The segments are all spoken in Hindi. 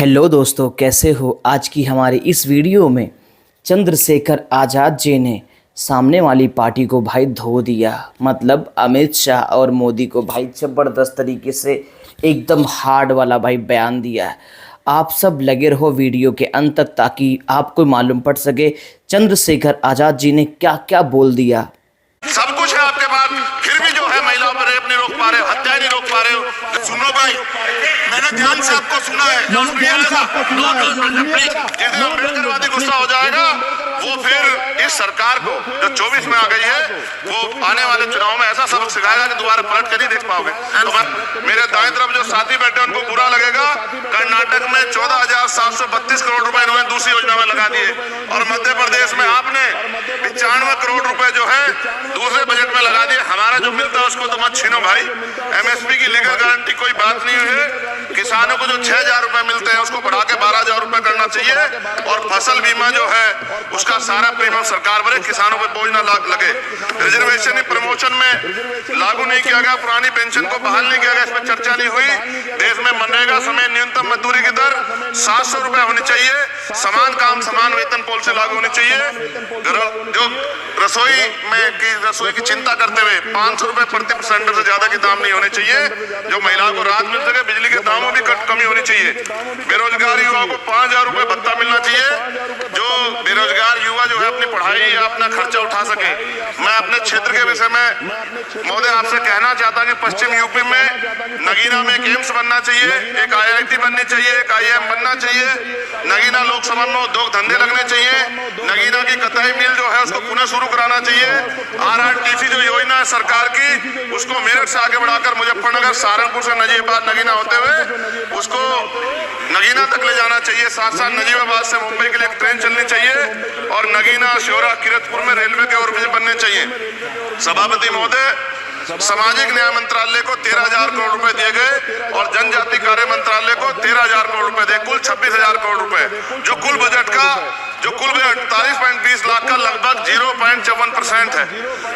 हेलो दोस्तों, कैसे हो। आज की हमारी इस वीडियो में चंद्रशेखर आज़ाद जी ने सामने वाली पार्टी को भाई धो दिया। मतलब अमित शाह और मोदी को भाई ज़बरदस्त तरीके से एकदम हार्ड वाला भाई बयान दिया है। आप सब लगे रहो वीडियो के अंत तक ताकि आपको मालूम पड़ सके चंद्रशेखर आज़ाद जी ने क्या क्या बोल दिया। सब कुछ है आपके पास, फिर भी जो है महिलाओं पर रेप नहीं रोक पा रहे हो, हत्या नहीं रोक पा रहे हो। सुनो भाई, मैंने ध्यान से आपको सुना है। जिस अम्बेडकरवादी गुस्सा हो जाएगा वो फिर इस सरकार को जो 24 में आ गई है वो आने वाले चुनाव में ऐसा सबक सिखाएगा कि दोबारा पलट कर ही देख पाओगे। तो मेरे दाएं तरफ जो साथी बैठे उनको बुरा लगेगा। कर्नाटक में 14,732 करोड़ रुपए इन्होंने दूसरी योजना में लगा दिए और मध्य प्रदेश में आपने 95 करोड़ रुपए जो है दूसरे बजट में लगा दिए। हमारा जो मिलता है उसको तो मत छीनो भाई। एमएसपी की लीगल गारंटी कोई बात नहीं है। किसानों को जो 6,000 रुपए मिलते हैं उसको बढ़ा के 12,000 रुपए करना चाहिए और फसल बीमा जो है उसका सारा प्रीमियम सरकार भरे, किसानों पर बोझ ना लगे। रिजर्वेशन प्रमोशन में लागू नहीं किया गया, पुरानी पेंशन को बहाल नहीं किया गया, इस पर चर्चा नहीं हुई। देश में मनरेगा समय न्यूनतम मजदूरी की दर 700 रुपए होनी चाहिए। समान काम समान वेतन पॉलिसी लागू होनी चाहिए। जो रसोई की चिंता करते हुए 500 रुपए प्रति सिलेंडर से ज्यादा के दाम नहीं होने चाहिए। जो महिलाओं को राहत मिल सके, बिजली के दामों में कमी होनी चाहिए। बेरोजगार युवाओं को 5,000 रुपए भत्ता मिलना चाहिए। जो बेरोजगार युवा जो है अपनी पढ़ाई या अपना खर्चा उठा सके। मैं अपने क्षेत्र के विषय में महोदय आपसे कहना चाहता हूं कि पश्चिम यूपी में नगीना में एक एम्स बनना चाहिए, एक IIT बननी चाहिए, एक IIM बनना चाहिए। नगीना लोकसभा में उद्योग धंधे लगने चाहिए। नगीना की कताई मिल जो है उसको पुनः शुरू कराना चाहिए। RRTC जो योजना है सरकार की उसको मेरठ से आगे बढ़ाकर मुजफ्फरनगर, सहारनपुर से नजीबाबाद नगीना होते हुए उसको नगीना तक ले जाना चाहिए। साथ साथ नजीबाबाद से मुंबई के लिए एक ट्रेन चलनी चाहिए और नगीना, श्योरा, किरतपुर में रेलवे के ओवरब्रिज बनने चाहिए। सभापति महोदय, सामाजिक न्याय मंत्रालय को 13,000 करोड़ रुपए दिए गए और जनजाति कार्य मंत्रालय को 13,000 करोड़ रुपए दिए, कुल 26,000 करोड़ रुपए। जो कुल बजट 48.20 लाख का लगभग 0.54% है।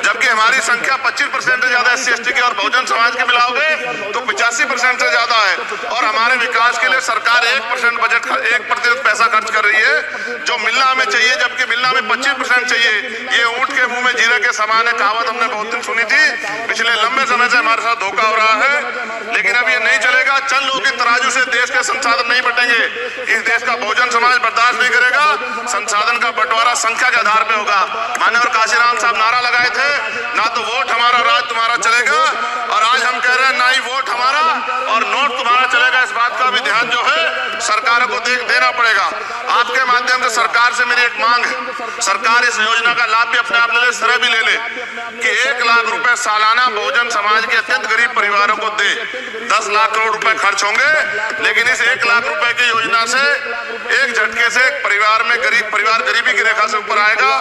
जबकि हमारी संख्या 25% से ज्यादा SC/ST की और बहुजन समाज के मिलाओगे तो 85% से ज्यादा है। और हमारे विकास के लिए सरकार 1% बजट 1% पैसा खर्च कर रही है जो मिलना हमें चाहिए, जबकि मिलना हमें 25% चाहिए। ये ऊंट के मुंह में जीरे के समान है, कहावत हमने बहुत दिन सुनी थी। पिछले लंबे समय से हमारे साथ धोखा हो रहा है, लेकिन अब ये नहीं चलेगा। चंद लोगों के तराजू से देश के संसाधन नहीं बटेंगे। इस देश का बहुजन समाज बर्दाश्त नहीं करेगा। संसाधन का बंटवारा संख्या के आधार पे होगा। माननीय काशीराम साहब नारा लगाए थे, ना तो वोट हमारा राज तुम्हारा चलेगा, और आज हम कह रहे हैं ना ही वोट हमारा और नोट तुम्हारा चलेगा। इस बात का भी ध्यान जो है सरकार को देना पड़ेगा। आपके माध्यम से सरकार से मेरी एक मांग है, सरकार इस योजना का लाभ भी अपने आप ले ले, श्रेय भी ले ले कि 1 लाख रुपए सालाना बहुजन समाज के अत्यंत गरीब परिवारों को दे। 10 लाख करोड़ रुपए खर्च होंगे, लेकिन इस 1 लाख रुपए की योजना से एक झटके से परिवार गरीबी की रेखा से ऊपर आएगा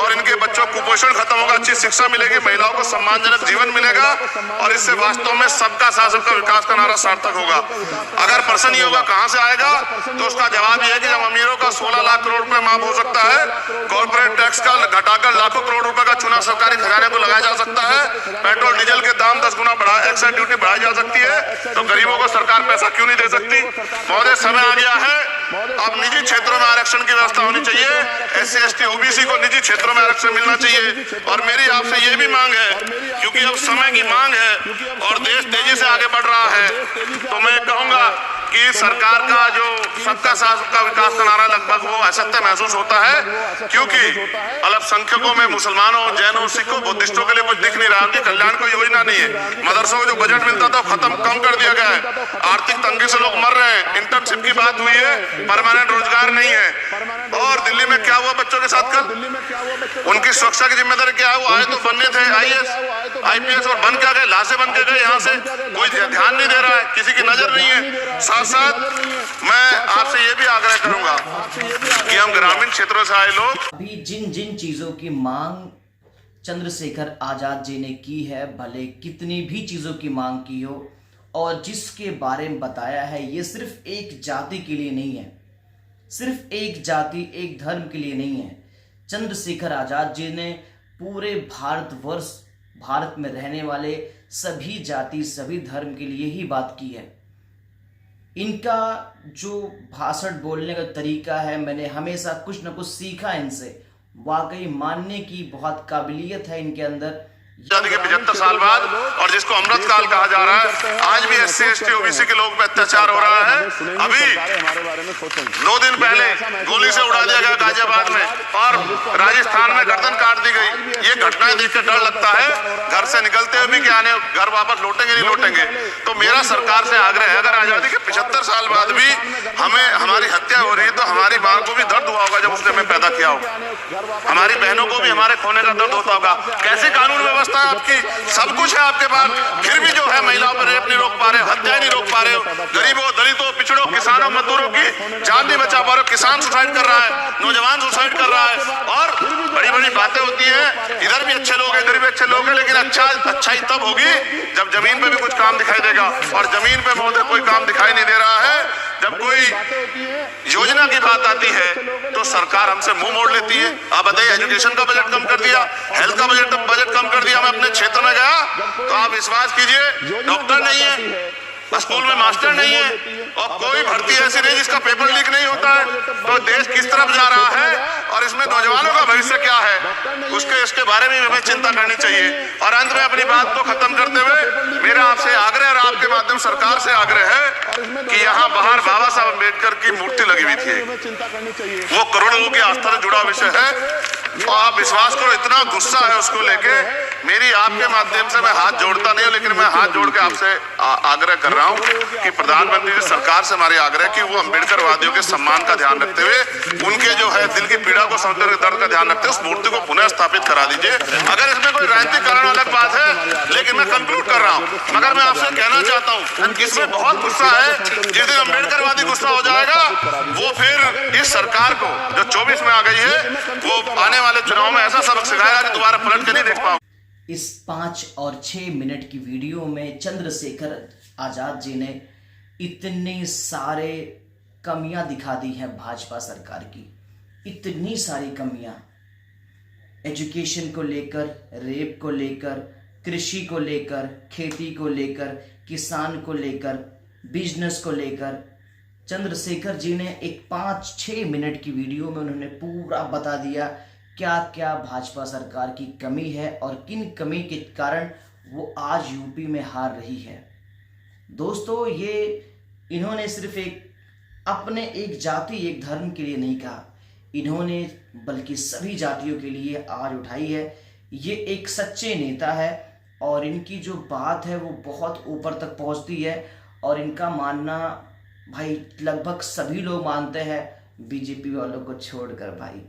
और इनके बच्चों को कुपोषण खत्म होगा, अच्छी शिक्षा मिलेगी, महिलाओं को सम्मानजनक जीवन मिलेगा और इससे वास्तव में सबका साथ सबका विकास का नारा सार्थक होगा। अगर प्रश्न ये होगा कहां से आएगा, तो उसका जवाब यह है कि जब अमीरों का 16 लाख करोड़ रुपए माफ हो सकता है, कॉर्पोरेट टैक्स का घटाकर लाखों करोड़ रुपए का चुनाव सरकारी खजाने को लगाया जा सकता है, पेट्रोल डीजल के दाम 10 गुना एक्साइज ड्यूटी बढ़ाई जा सकती है, तो गरीबों को सरकार पैसा क्यों नहीं दे सकती। महोदय, समय आ गया है, अब निजी क्षेत्रों में आरक्षण की व्यवस्था होनी चाहिए। SC/ST OBC को निजी क्षेत्रों में आरक्षण मिलना चाहिए। और मेरी आपसे ये भी मांग है, क्योंकि अब समय की मांग है और देश तेजी से आगे बढ़ रहा है, तो मैं कहूंगा कि सरकार का जो सबका साथ सबका विकास का नारा लगभग वो असत्य महसूस होता है, क्योंकि अल्पसंख्यकों में मुसलमानों, जैनों, सिखों, बुद्धिस्टों के लिए कुछ दिख नहीं रहा। उनकी कल्याण कोई योजना नहीं है। मदरसों को जो बजट मिलता था कम कर दिया गया है। आर्थिक तंगी से लोग मर रहे हैं। इंटर्नशिप की बात हुई है, परमानेंट रोजगार नहीं है। और दिल्ली में क्या हुआ बच्चों के साथ कल, उनकी सुरक्षा की जिम्मेदारी क्या है? वो आए तो बनने थे IAS IPS और बन क्या गए, लाशें बन के गए। यहाँ से कोई ध्यान नहीं दे रहा है, किसी की नजर नहीं है। साथ साथ मैं आपसे ये भी आग्रह करूंगा कि हम ग्रामीण क्षेत्रों से आए लोग अभी जिन जिन चीजों की मांग चंद्रशेखर आजाद जी ने की है, भले कितनी भी चीजों की मांग की हो और जिसके बारे में बताया है, ये सिर्फ एक जाति के लिए नहीं है, सिर्फ एक जाति एक धर्म के लिए नहीं है। चंद्रशेखर आजाद जी ने पूरे भारत में रहने वाले सभी जाति सभी धर्म के लिए ही बात की है। इनका जो भाषण बोलने का तरीका है, मैंने हमेशा कुछ न कुछ सीखा इनसे। वाकई मानने की बहुत काबिलियत है इनके अंदर। आजादी के 75 साल बाद, और जिसको अमृत काल कहा जा रहा है, आज भी SC ST OBC के लोग पे अत्याचार हो रहा है। अभी 2 दिन पहले गोली से उड़ा दिया गया गाजियाबाद में, और राजस्थान में गर्दन काट दी गई। ये घटनाएं देख के डर लगता है, घर से निकलते हुए भी कि आने घर वापस लौटेंगे नहीं लौटेंगे। तो मेरा सरकार से आग्रह है, अगर आजादी के 75 साल बाद भी हमें हमारी हत्या हो रही है, तो हमारी माँ को भी दर्द हुआ होगा जब उसने हमें पैदा किया हो। हमारी बहनों को भी हमारे खोने का दर्द होता होगा। कैसी कानून व्यवस्था आपकी, सब कुछ है आपके पास, फिर भी जो है महिलाओं पर रेप नहीं रोक पा रहे हो, हत्या नहीं रोक पा रहे हो, गरीबों, दलितों, पिछड़ों, किसानों, मजदूरों की जान नहीं बचा पा रहे हो। किसान सुसाइड कर रहा है, नौजवान सुसाइड कर रहा है, और बड़ी बड़ी बातें होती हैं। इधर भी अच्छे लोग हैं, इधर भी अच्छे लोग हैं, लेकिन अच्छाई तब होगी जब जमीन पे भी कुछ काम दिखाई देगा। और जमीन पे महोदय कोई काम दिखाई नहीं दे रहा है। जब कोई योजना की बात आती है तो सरकार हमसे मुंह मोड़ लेती है। आप बताइए, एजुकेशन का बजट कम कर दिया, हेल्थ का बजट कम कर दिया। मैं अपने क्षेत्र में गया तो आप विश्वास कीजिए, डॉक्टर नहीं है, स्कूल में मास्टर नहीं है, और कोई भर्ती ऐसी नहीं जिसका पेपर लीक नहीं होता है। तो देश किस तरफ जा रहा है, और इसमें नौजवानों का भविष्य क्या है, इसके बारे में हमें चिंता करनी चाहिए। और अंत में अपनी बात को खत्म करते हुए मेरा आपसे आग्रह, और आपके माध्यम सरकार से आग्रह है कि यहाँ बाहर बाबा साहब अम्बेडकर की मूर्ति लगी हुई थी। वो करोड़ों लोगों की आस्था से जुड़ा विषय है, और आप विश्वास करो, इतना गुस्सा है उसको लेके। मेरी आपके माध्यम से मैं हाथ जोड़ता नहीं हूँ, लेकिन मैं हाथ जोड़ के आपसे आग्रह कर रहा हूँ कि प्रधानमंत्री जी, सरकार से हमारी आग्रह कि वो अम्बेडकर वादियों के सम्मान का ध्यान रखते हुए, उनके जो है दिल की पीड़ा को समझते हुए, दर्द का ध्यान रखते हुए उस मूर्ति को पुनः स्थापित करा दीजिए। अगर इसमें कोई राजनीतिक कारण अलग बात है, लेकिन मैं कंक्लूड कर रहा हूँ। मगर मैं आपसे कहना चाहता हूँ, इसमें बहुत गुस्सा है। जिस दिन अम्बेडकरवादी गुस्सा हो जाएगा, वो फिर इस सरकार को जो 24 में आ गई है, वो आने वाले चुनाव में ऐसा सबक सिखाएगा कि दोबारा पलट के नहीं देख पाओ। इस 5 और 6 मिनट की वीडियो में चंद्रशेखर आजाद जी ने इतने सारे कमियां दिखा दी हैं भाजपा सरकार की, इतनी सारी कमियां, एजुकेशन को लेकर, रेप को लेकर, कृषि को लेकर, खेती को लेकर, किसान को लेकर, बिजनेस को लेकर। चंद्रशेखर जी ने एक 5-6 मिनट की वीडियो में उन्होंने पूरा बता दिया क्या क्या भाजपा सरकार की कमी है और किन कमी के कारण वो आज यूपी में हार रही है। दोस्तों, ये इन्होंने सिर्फ अपने एक जाति, एक धर्म के लिए नहीं कहा, इन्होंने बल्कि सभी जातियों के लिए आवाज उठाई है। ये एक सच्चे नेता है, और इनकी जो बात है वो बहुत ऊपर तक पहुंचती है, और इनका मानना भाई लगभग सभी लोग मानते हैं, बीजेपी वालों को छोड़कर भाई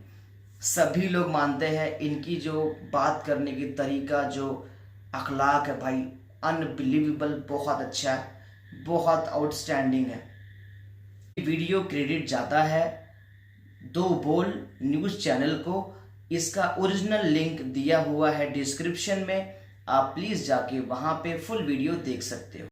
सभी लोग मानते हैं। इनकी जो बात करने की तरीका, जो अखलाक है भाई, अनबिलीवेबल, बहुत अच्छा है, बहुत आउटस्टैंडिंग है। वीडियो क्रेडिट जाता है दो बोल न्यूज़ चैनल को। इसका ओरिजिनल लिंक दिया हुआ है डिस्क्रिप्शन में, आप प्लीज़ जाके वहाँ पे फुल वीडियो देख सकते हो।